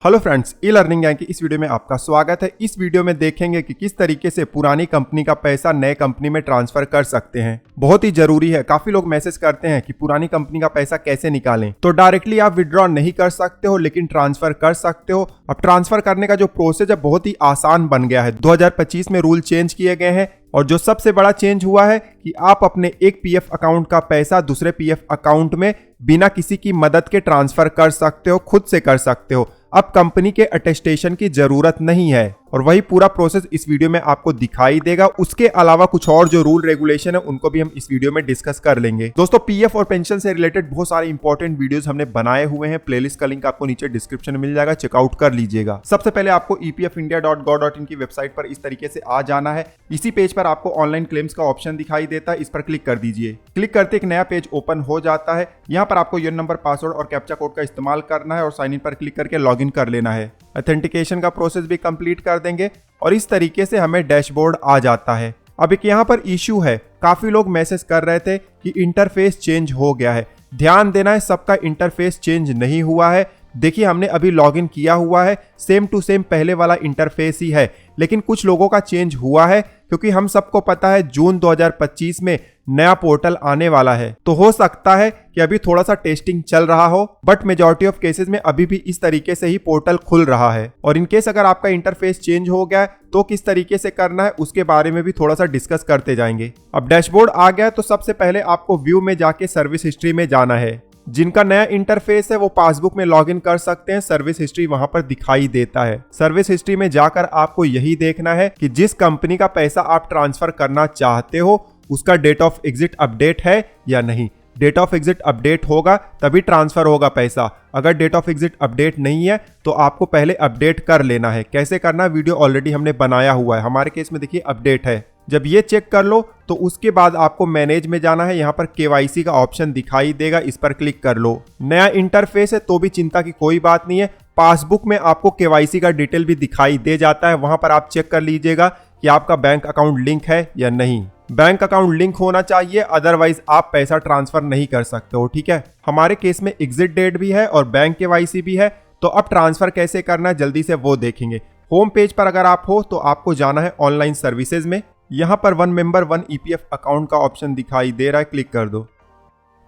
Hello friends, e learning gang की इस video में आपका स्वागत है। इस वीडियो में देखेंगे कि किस तरीके से पुरानी कंपनी का पैसा नए कंपनी में ट्रांसफर कर सकते हैं। बहुत ही जरूरी है। काफी लोग मैसेज करते हैं कि पुरानी कंपनी का पैसा कैसे निकालें। तो डायरेक्टली आप विड्रॉ नहीं कर सकते हो, लेकिन ट्रांसफर कर सकते हो। अब ट्रांसफर करने का जो प्रोसेस है बहुत ही आसान बन गया है। 2025 में रूल चेंज किए गए हैं और जो सबसे बड़ा चेंज हुआ है कि आप अपने एक पीएफ अकाउंट का पैसा दूसरे पीएफ अकाउंट में बिना किसी की मदद के ट्रांसफर कर सकते हो, खुद से कर सकते हो। अब कंपनी के अटेस्टेशन की जरूरत नहीं है और वही पूरा प्रोसेस इस वीडियो में आपको दिखाई देगा। उसके अलावा कुछ और जो रूल रेगुलेशन है उनको भी हम इस वीडियो में डिस्कस कर लेंगे। दोस्तों, पीएफ और पेंशन से रिलेटेड बहुत सारे इंपॉर्टेंट वीडियोस हमने बनाए हुए हैं। प्लेलिस्ट का लिंक आपको नीचे डिस्क्रिप्शन में मिल जाएगा, चेकआउट कर लीजिएगा। सबसे पहले आपको epfindia.gov.in की वेबसाइट पर इस तरीके से आ जाना है। इसी पेज पर आपको ऑनलाइन क्लेम्स का ऑप्शन दिखाई देता है, इस पर क्लिक कर दीजिए। क्लिक करते एक नया पेज ओपन हो जाता है। यहाँ पर आपको यूएन नंबर, पासवर्ड और कैप्चा कोड का इस्तेमाल करना है और साइन इन पर क्लिक करके लॉगिन कर लेना है। ऑथेंटिकेशन का प्रोसेस भी कंप्लीट कर देंगे और इस तरीके से हमें डैशबोर्ड आ जाता है। अब एक यहाँ पर इश्यू है, काफी लोग मैसेज कर रहे थे कि इंटरफेस चेंज हो गया है। ध्यान देना है, सबका इंटरफेस चेंज नहीं हुआ है। देखिए, हमने अभी लॉगिन किया हुआ है, सेम टू सेम पहले वाला इंटरफेस ही है, लेकिन कुछ लोगों का चेंज हुआ है क्योंकि हम सबको पता है जून 2025 में नया पोर्टल आने वाला है। तो हो सकता है कि अभी थोड़ा सा टेस्टिंग चल रहा हो, बट मेजॉरिटी ऑफ केसेस में अभी भी इस तरीके से ही पोर्टल खुल रहा है। और इनकेस अगर आपका इंटरफेस चेंज हो गया है तो किस तरीके से करना है उसके बारे में भी थोड़ा सा डिस्कस करते जाएंगे। अब डैशबोर्ड आ गया है तो सबसे पहले आपको व्यू में जाके सर्विस हिस्ट्री में जाना है। जिनका नया इंटरफेस है वो पासबुक में लॉगिन कर सकते हैं, सर्विस हिस्ट्री वहां पर दिखाई देता है। सर्विस हिस्ट्री में जाकर आपको यही देखना है कि जिस कंपनी का पैसा आप ट्रांसफर करना चाहते हो उसका डेट ऑफ एग्जिट अपडेट है या नहीं। डेट ऑफ एग्जिट अपडेट होगा तभी ट्रांसफर होगा पैसा। अगर डेट ऑफ एग्जिट अपडेट नहीं है तो आपको पहले अपडेट कर लेना है। कैसे करना, वीडियो ऑलरेडी हमने बनाया हुआ है। हमारे केस में देखिए अपडेट है। जब ये चेक कर लो तो उसके बाद आपको मैनेज में जाना है। यहाँ पर केवाईसी का ऑप्शन दिखाई देगा, इस पर क्लिक कर लो। नया इंटरफेस है तो भी चिंता की कोई बात नहीं है। पासबुक में आपको केवाईसी का डिटेल भी दिखाई दे जाता है, वहां पर आप चेक कर लीजिएगा कि आपका बैंक अकाउंट लिंक है या नहीं। बैंक अकाउंट लिंक होना चाहिए, अदरवाइज आप पैसा ट्रांसफर नहीं कर सकते हो। ठीक है, हमारे केस में एग्जिट डेट भी है और बैंक केवाईसी भी है। तो अब ट्रांसफर कैसे करना है जल्दी से वो देखेंगे। होम पेज पर अगर आप हो तो आपको जाना है ऑनलाइन सर्विसेज में। यहाँ पर one member one EPF account का ऑप्शन दिखाई दे रहा है, क्लिक कर दो।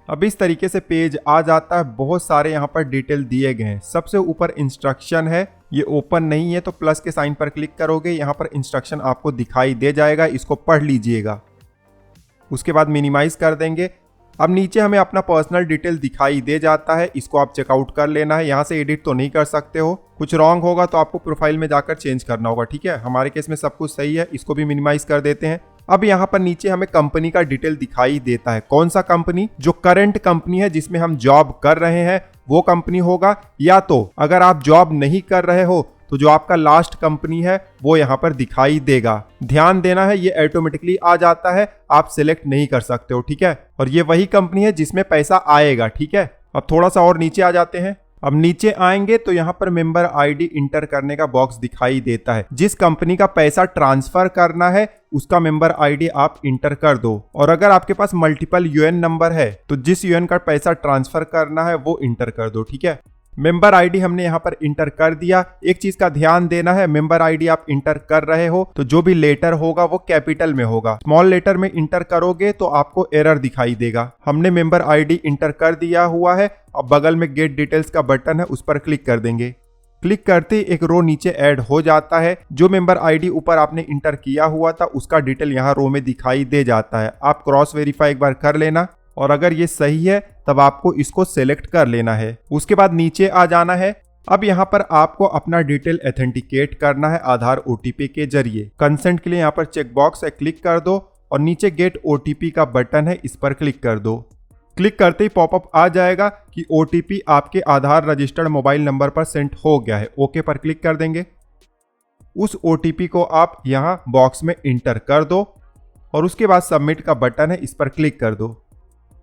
अब इस तरीके से पेज आ जाता है। बहुत सारे यहाँ पर डिटेल दिए गए हैं। सबसे ऊपर इंस्ट्रक्शन है, ये ओपन नहीं है तो प्लस के साइन पर क्लिक करोगे, यहाँ पर इंस्ट्रक्शन आपको दिखाई दे जाएगा, इसको पढ़ लीजिएगा। उसके बाद मिनिमाइज कर देंगे। अब नीचे हमें अपना पर्सनल डिटेल दिखाई दे जाता है, इसको आप चेकआउट कर लेना है। यहाँ से एडिट तो नहीं कर सकते हो, कुछ रॉन्ग होगा तो आपको प्रोफाइल में जाकर चेंज करना होगा। ठीक है, हमारे केस में सब कुछ सही है, इसको भी मिनिमाइज कर देते हैं। अब यहाँ पर नीचे हमें कंपनी का डिटेल दिखाई देता है। कौन सा कंपनी, जो करंट कंपनी है जिसमें हम जॉब कर रहे हैं वो कंपनी होगा, या तो अगर आप जॉब नहीं कर रहे हो तो जो आपका लास्ट कंपनी है वो यहाँ पर दिखाई देगा। ध्यान देना है, ये ऑटोमेटिकली आ जाता है, आप सिलेक्ट नहीं कर सकते हो। ठीक है, और ये वही कंपनी है जिसमें पैसा आएगा। ठीक है, अब थोड़ा सा और नीचे आ जाते हैं। अब नीचे आएंगे तो यहाँ पर मेंबर आईडी इंटर करने का बॉक्स दिखाई देता है। जिस कंपनी का पैसा ट्रांसफर करना है उसका मेंबर आईडी आप इंटर कर दो। और अगर आपके पास मल्टीपल यूएन नंबर है तो जिस यूएन का पैसा ट्रांसफर करना है वो इंटर कर दो। ठीक है, मेंबर आईडी हमने यहाँ पर इंटर कर दिया। एक चीज का ध्यान देना है, मेंबर आईडी आप इंटर कर रहे हो तो जो भी लेटर होगा वो कैपिटल में होगा। स्मॉल लेटर में इंटर करोगे तो आपको एरर दिखाई देगा। हमने मेंबर आईडी इंटर कर दिया हुआ है। अब बगल में गेट डिटेल्स का बटन है, उस पर क्लिक कर देंगे। क्लिक करते ही एक रो नीचे ऐड हो जाता है। जो मेंबर आईडी ऊपर आपने इंटर किया हुआ था उसका डिटेल यहाँ रो में दिखाई दे जाता है। आप क्रॉस वेरीफाई एक बार कर लेना और अगर ये सही है तब आपको इसको सेलेक्ट कर लेना है। उसके बाद नीचे आ जाना है। अब यहाँ पर आपको अपना डिटेल ऑथेंटिकेट करना है आधार ओटीपी के जरिए। कंसेंट के लिए यहाँ पर चेक बॉक्स है, क्लिक कर दो और नीचे गेट ओटीपी का बटन है, इस पर क्लिक कर दो। क्लिक करते ही पॉपअप आ जाएगा कि ओटीपी आपके आधार रजिस्टर्ड मोबाइल नंबर पर सेंड हो गया है। ओके पर क्लिक कर देंगे। उस ओटीपी को आप यहाँ बॉक्स में इंटर कर दो और उसके बाद सबमिट का बटन है, इस पर क्लिक कर दो।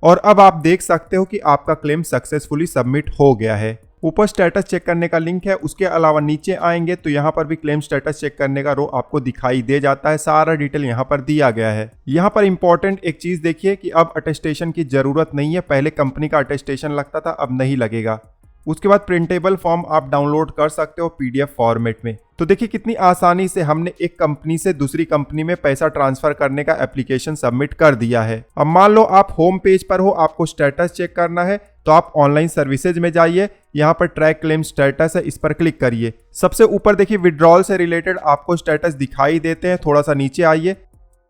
और अब आप देख सकते हो कि आपका क्लेम सक्सेसफुली सबमिट हो गया है। ऊपर स्टेटस चेक करने का लिंक है। उसके अलावा नीचे आएंगे तो यहाँ पर भी क्लेम स्टेटस चेक करने का रो आपको दिखाई दे जाता है। सारा डिटेल यहाँ पर दिया गया है। यहाँ पर इंपॉर्टेंट एक चीज देखिए कि अब अटेस्टेशन की जरूरत नहीं है। पहले कंपनी का अटेस्टेशन लगता था, अब नहीं लगेगा। उसके बाद प्रिंटेबल फॉर्म आप डाउनलोड कर सकते हो पीडीएफ फॉर्मेट में। तो देखिए कितनी आसानी से हमने एक कंपनी से दूसरी कंपनी में पैसा ट्रांसफर करने का एप्लीकेशन सबमिट कर दिया है। अब मान लो आप होम पेज पर हो, आपको स्टेटस चेक करना है, तो आप ऑनलाइन सर्विसेज में जाइए, यहाँ पर ट्रैक क्लेम स्टेटस है, इस पर क्लिक करिए। सबसे ऊपर देखिए विड्रॉल से रिलेटेड आपको स्टेटस दिखाई देते हैं, थोड़ा सा नीचे आइए।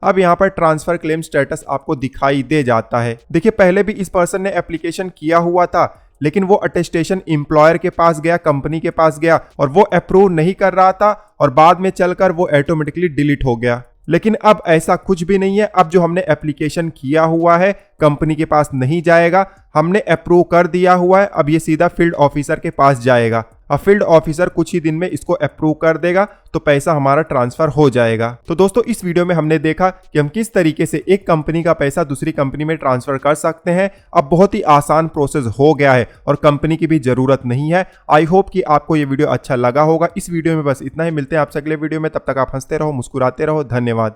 अब यहाँ पर ट्रांसफर क्लेम स्टेटस आपको दिखाई दे जाता है। देखिए पहले भी इस पर्सन ने एप्लीकेशन किया हुआ था, लेकिन वो अटेस्टेशन एम्प्लॉयर के पास गया, कंपनी के पास गया और वो अप्रूव नहीं कर रहा था और बाद में चलकर वो ऑटोमेटिकली डिलीट हो गया। लेकिन अब ऐसा कुछ भी नहीं है। अब जो हमने एप्लीकेशन किया हुआ है कंपनी के पास नहीं जाएगा, हमने अप्रूव कर दिया हुआ है, अब ये सीधा फील्ड ऑफिसर के पास जाएगा। अब फील्ड ऑफिसर कुछ ही दिन में इसको अप्रूव कर देगा तो पैसा हमारा ट्रांसफर हो जाएगा। तो दोस्तों इस वीडियो में हमने देखा कि हम किस तरीके से एक कंपनी का पैसा दूसरी कंपनी में ट्रांसफर कर सकते हैं। अब बहुत ही आसान प्रोसेस हो गया है और कंपनी की भी जरूरत नहीं है। आई होप कि आपको ये वीडियो अच्छा लगा होगा। इस वीडियो में बस इतना ही, मिलते हैं आपसे अगले वीडियो में, तब तक आप हंसते रहो, मुस्कुराते रहो। धन्यवाद।